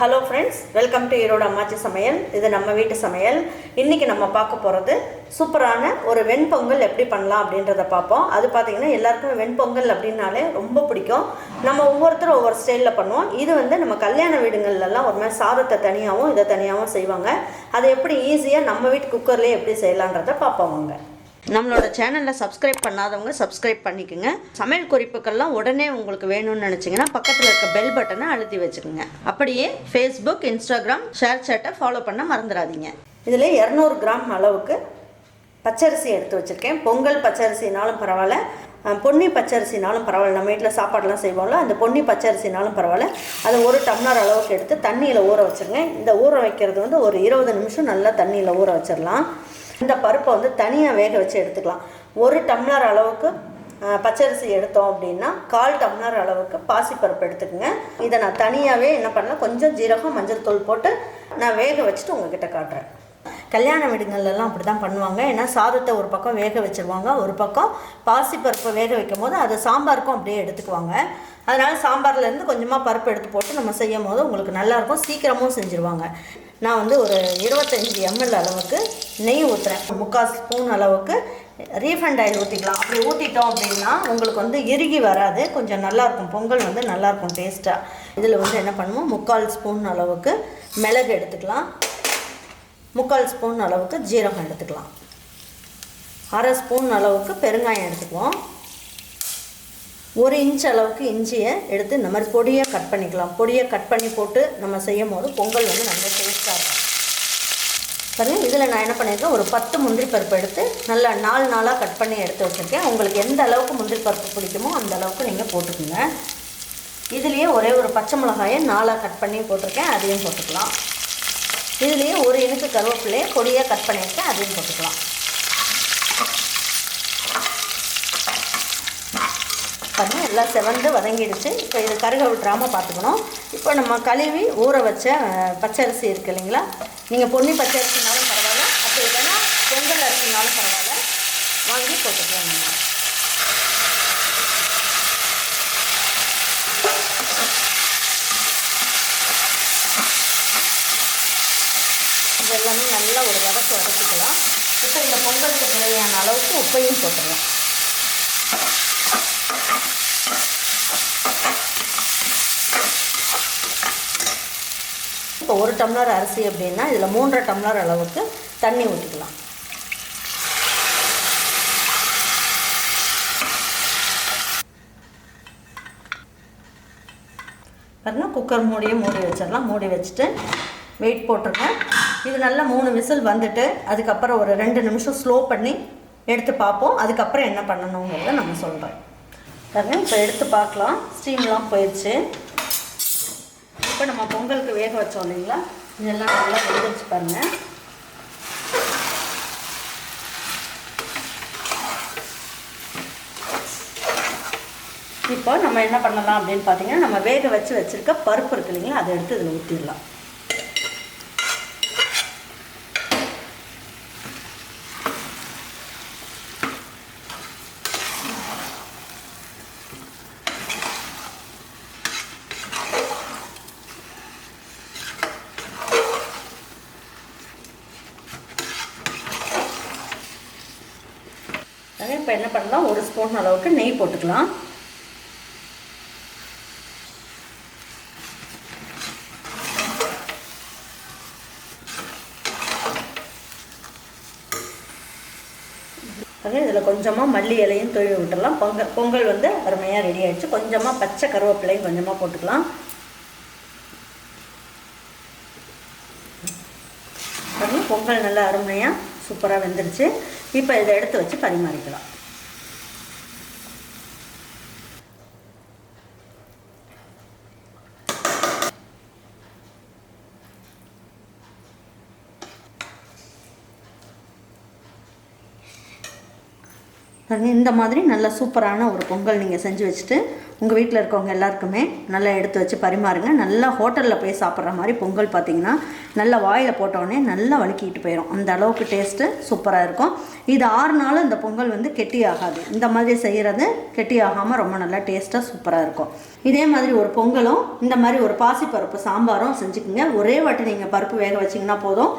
Hello friends, welcome to Erode அம்மாச்சி சமையல். இது நம்ம வீட்டு சமையல். இன்றைக்கி நம்ம பார்க்க போகிறது சூப்பரான ஒரு வெண்பொங்கல் எப்படி பண்ணலாம் அப்படின்றத பார்ப்போம். அது பார்த்திங்கன்னா எல்லாருக்குமே வெண்பொங்கல் அப்படின்னாலே ரொம்ப பிடிக்கும். நம்ம ஒவ்வொருத்தரும் ஒவ்வொரு ஸ்டைலில் பண்ணுவோம். இது நம்ம கல்யாண வீடுங்கள்லாம் ஒரு மாதிரி சாதத்தை தனியாகவும் இதை தனியாகவும் செய்வாங்க. அதை எப்படி ஈஸியாக நம்ம வீட்டு குக்கர்லேயே எப்படி செய்யலான்றதை பார்ப்போம் வாங்க. நம்மளோட சேனலில் சப்ஸ்கிரைப் பண்ணாதவங்க சப்ஸ்கிரைப் பண்ணிக்கோங்க. சமையல் குறிப்புக்கள்லாம் உடனே உங்களுக்கு வேணும்னு நினச்சிங்கன்னா பக்கத்தில் இருக்க பெல் பட்டனை அழுத்தி வச்சுக்கோங்க. அப்படியே ஃபேஸ்புக், இன்ஸ்டாகிராம், ஷேர் சேட்டை ஃபாலோ பண்ண மறந்துடாதீங்க. இதில் 200 கிராம் அளவுக்கு பச்சரிசி எடுத்து வச்சுருக்கேன். பொங்கல் பச்சரிசினாலும் பரவாயில்ல, பொன்னி பச்சரிசினாலும் பரவாயில்ல. நம்ம வீட்டில் சாப்பாடெலாம் செய்வோம்ல, அந்த பொன்னி பச்சரிசினாலும் பரவாயில்ல. அதை 1 டம்ளர் அளவுக்கு எடுத்து தண்ணியில் ஊற வச்சுருங்க. இந்த ஊற வைக்கிறது ஒரு 20 நிமிஷம் நல்லா தண்ணியில் ஊற வச்சிடலாம். இந்த பருப்பை தனியாக வேக வச்சு எடுத்துக்கலாம். 1 டம்ளர் அளவுக்கு பச்சரிசி எடுத்தோம் அப்படின்னா 1/4 டம்ளர் அளவுக்கு பாசிப்பருப்பு எடுத்துக்கோங்க. இதை நான் தனியாகவே என்ன பண்ணலாம், கொஞ்சம் ஜீரகம், மஞ்சள் தூள் போட்டு நான் வேக வச்சுட்டு உங்ககிட்ட காட்டுறேன். கல்யாண வீடுங்கள்லாம் அப்படி தான் பண்ணுவாங்க. ஏன்னா சாதத்தை ஒரு பக்கம் வேக வச்சுருவாங்க, ஒரு பக்கம் பாசிப்பருப்பை வேக வைக்கும் போது அதை சாம்பாருக்கும் அப்படியே எடுத்துக்குவாங்க. அதனால் சாம்பார்லேருந்து கொஞ்சமாக பருப்பு எடுத்து போட்டு நம்ம செய்யும் போது உங்களுக்கு நல்லாயிருக்கும், சீக்கிரமும் செஞ்சுருவாங்க. நான் ஒரு 25 ml அளவுக்கு நெய் ஊற்றுறேன். 3/4 ஸ்பூன் அளவுக்கு ரீஃபைண்ட் ஆயில் ஊற்றிக்கலாம். அப்படி ஊற்றிட்டோம் அப்படின்னா உங்களுக்கு இறுகி வராது, கொஞ்சம் நல்லாயிருக்கும். பொங்கல் நல்லாயிருக்கும் டேஸ்ட்டாக. இதில் என்ன பண்ணுவோம், 3/4 ஸ்பூன் அளவுக்கு மிளகு எடுத்துக்கலாம், 3/4 ஸ்பூன் அளவுக்கு ஜீரகம் எடுத்துக்கலாம், 1/2 ஸ்பூன் அளவுக்கு பெருங்காயம் எடுத்துக்குவோம், 1 இன்ச் அளவுக்கு இஞ்சியை எடுத்து இந்த மாதிரி பொடியாக கட் பண்ணிக்கலாம். பொடியை கட் பண்ணி போட்டு நம்ம செய்யும் போது பொங்கல் நல்ல டேஸ்ட்டாக இருக்கும். சரி, இதில் நான் என்ன பண்ணியிருக்கேன், ஒரு 10 முந்திரி பருப்பு எடுத்து நல்லா 4 நாளாக கட் பண்ணி எடுத்து வச்சுருக்கேன். உங்களுக்கு எந்த அளவுக்கு முந்திரி பருப்பு பிடிக்குமோ அந்த அளவுக்கு நீங்கள் போட்டுக்கோங்க. இதுலேயே ஒரே ஒரு பச்சை மிளகாயை 4ஆக கட் பண்ணி போட்டிருக்கேன், அதையும் போட்டுக்கலாம். இதுலேயே ஒரு இனுக்கு கருவேப்பிலையை பொடியாக கட் பண்ணியிருக்கேன், அதையும் போட்டுக்கலாம். பண்ணி எல்லாம் செவந்து வதங்கிடுச்சு. இப்போ இது கருக விட்டுறாமல் பார்த்துக்கணும். இப்போ நம்ம கழுவி ஊற வச்ச பச்சரிசி இருக்குது இல்லைங்களா, நீங்கள் பொன்னி பச்சரிசினாலும் பரவாயில்ல, அப்படி இல்லைன்னா பொங்கல் அரிசினாலும் பரவாயில்ல, வாங்கி போட்டுக்கலாம். நம்ம இது எல்லாமே நல்லா ஒரு வதக்கு வதக்கிக்கலாம். இப்போ இந்த பொங்கலுக்கு தேவையான அளவுக்கு உப்பையும் போட்டுடலாம். இப்போ 1 டம்ளர் அரிசி அப்படின்னா இதில் 3.5 டம்ளர் அளவுக்கு தண்ணி ஊற்றிக்கலாம். பாருங்க, குக்கர் மூடி வச்சிடலாம். மூடி வச்சுட்டு வெயிட் போட்டிருக்கேன். இது நல்லா 3 விசில் வந்துட்டு அதுக்கப்புறம் ஒரு 2 நிமிஷம் ஸ்லோ பண்ணி எடுத்து பார்ப்போம். அதுக்கப்புறம் என்ன பண்ணணுங்கிறத நம்ம சொல்கிறேன். பாருங்க, இப்போ எடுத்து பார்க்கலாம். ஸ்டீம்லாம் போயிடுச்சு. இப்போ நம்ம பொங்கலுக்கு வேக வச்சோம் இல்லைங்களா, இதெல்லாம் நல்லா வெந்துச்சு பாருங்கள். இப்போ நம்ம என்ன பண்ணலாம் அப்படின்னு பார்த்தீங்கன்னா, நம்ம வேக வச்சுருக்க பருப்பு இருக்கு இல்லைங்களா, அதை எடுத்து இதில் ஊற்றிடலாம். இப்போ என்ன பண்ணலாம், 1 ஸ்பூன் அளவுக்கு நெய் போட்டுக்கலாம். இதில் கொஞ்சமாக மல்லி இலையும் தூவி விட்டுடலாம். பொங்கல் அருமையாக ரெடி ஆகிடுச்சு. கொஞ்சமாக பச்சை கருவேப்பிலையும் கொஞ்சமாக போட்டுக்கலாம். பொங்கல் நல்லா அருமையாக சூப்பராக வெந்துருச்சு. இப்போ இதை எடுத்து வச்சு பரிமாறிக்கலாம். பாருங்கள், இந்த மாதிரி நல்ல சூப்பரான ஒரு பொங்கல் நீங்கள் செஞ்சு வச்சுட்டு உங்கள் வீட்டில் இருக்கவங்க எல்லாருக்குமே நல்லா எடுத்து வச்சு பரிமாறுங்க. நல்லா ஹோட்டலில் போய் சாப்பிட்ற மாதிரி பொங்கல் பார்த்திங்கன்னா நல்லா வாயில் போட்டோடனே நல்லா வலிக்கிட்டு போயிடும். அந்த அளவுக்கு டேஸ்ட்டு சூப்பராக இருக்கும். இது 6 நாள் இந்த பொங்கல் வந்து கெட்டி ஆகாது. இந்த மாதிரி செய்கிறது கெட்டி ஆகாமல் ரொம்ப நல்லா டேஸ்ட்டாக சூப்பராக இருக்கும். இதே மாதிரி ஒரு பொங்கலும் இந்த மாதிரி ஒரு பாசிப்பருப்பு சாம்பாரும் செஞ்சுக்குங்க. ஒரே வாட்டி நீங்கள் பருப்பு வேக வச்சிங்கன்னா போதும்.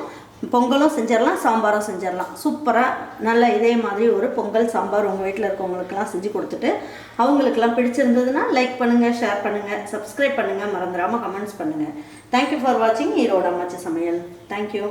பொங்கலும் செஞ்சிடலாம், சாம்பாரும் செஞ்சிடலாம். சூப்பராக நல்லா இதே மாதிரி ஒரு பொங்கல் சாம்பார் உங்கள் வீட்டில் இருக்கவங்களுக்கெல்லாம் செஞ்சு கொடுத்துட்டு அவங்களுக்கெல்லாம் பிடிச்சிருந்ததுன்னா லைக் பண்ணுங்கள், ஷேர் பண்ணுங்கள், சப்ஸ்கிரைப் பண்ணுங்கள், மறந்துடாமல் கமெண்ட்ஸ் பண்ணுங்கள். தேங்க்யூ ஃபார் வாட்சிங் ஈரோடு அம்மாச்சி சமையல். தேங்க்யூ.